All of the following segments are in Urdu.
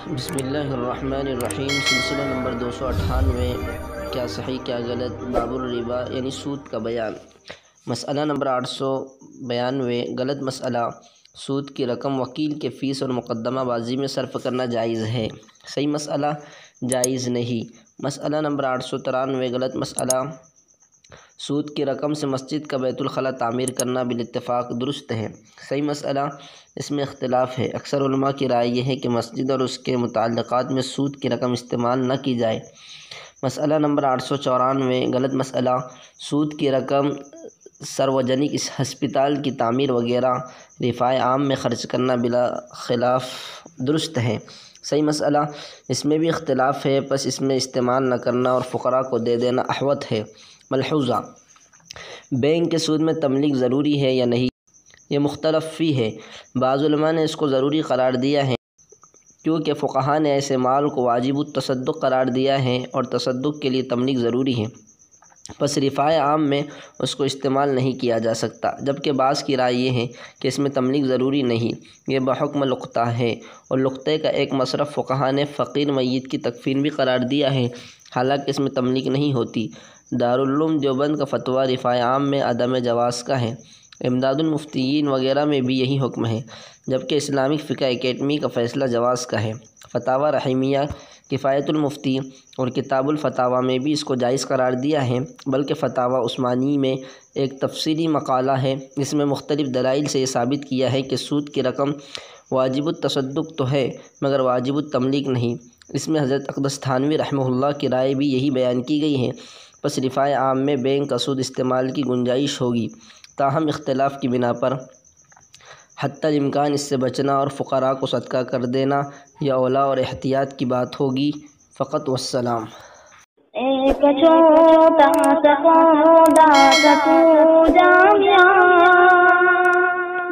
بسم اللہ الرحمن الرحیم۔ سلسلہ نمبر 298، کیا صحیح کیا غلط، باب الربا یعنی سود کا بیان۔ مسئلہ نمبر 892، غلط مسئلہ، سود کی رقم وکیل کے فیس اور مقدمہ بازی میں صرف کرنا جائز ہے، صحیح مسئلہ جائز نہیں۔ مسئلہ نمبر 893، غلط مسئلہ، سود کی رقم سے مسجد کا بیت الخلاء تعمیر کرنا بالاتفاق درست ہے، صحیح مسئلہ اس میں اختلاف ہے۔ اکثر علماء کی رائے یہ ہے کہ مسجد اور اس کے متعلقات میں سود کی رقم استعمال نہ کی جائے۔ مسئلہ نمبر 894، غلط مسئلہ، سود کی رقم ساروجنک ہسپتال کی تعمیر وغیرہ رفاع عام میں خرچ کرنا بلا خلاف درست ہے، صحیح مسئلہ اس میں بھی اختلاف ہے، پس اس میں استعمال نہ کرنا اور فقراء کو دے دینا احوط ہے۔ ملحوظہ، بینک کے سود میں تملیک ضروری ہے یا نہیں، یہ مختلف فی ہے۔ بعض علماء نے اس کو ضروری قرار دیا ہے کیونکہ فقہاء نے ایسے مال کو واجب التصدق قرار دیا ہے اور تصدق کے لیے تملیک ضروری ہے، پس رفاع عام میں اس کو استعمال نہیں کیا جا سکتا، جبکہ بعض کی رائے یہ ہے کہ اس میں تملیک ضروری نہیں، یہ بحکم لقطہ ہے، اور لقطے کا ایک مصرف فقہاء نے فقیر میت کی تکفین بھی قرار دیا ہے، حالانکہ اس میں تملیک نہیں ہوتی۔ دارالعلوم دیوبند کا فتویٰ رفاع عام میں عدم جواز کا ہے، امداد المفتیین وغیرہ میں بھی یہی حکم ہے، جبکہ اسلامک فقہ اکیڈمی کا فیصلہ جواز کا ہے۔ فتاویٰ رحیمیہ، کفایت المفتی اور کتاب الفتاویٰ میں بھی اس کو جائز قرار دیا ہے، بلکہ فتاویٰ عثمانی میں ایک تفصیلی مقالہ ہے جس میں مختلف دلائل سے یہ ثابت کیا ہے کہ سود کی رقم واجب التصدق تو ہے مگر واجب التملیک نہیں۔ اس میں حضرت اقدس تھانوی رحمہ اللہ کی رائے بھی یہی بیان کی گئی ہے، پس رفاع عام میں بینک کا سود استعمال کی گنجائش ہوگی، تاہم اختلاف کی بنا پر حتی الامکان اس سے بچنا اور فقراء کو صدقہ کر دینا یا اولا اور احتیاط کی بات ہوگی فقط۔ والسلام۔ ایک چھوٹا سا پودا تھا تو جامعہ،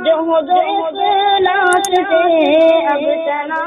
جو اخلاص سے اب چلا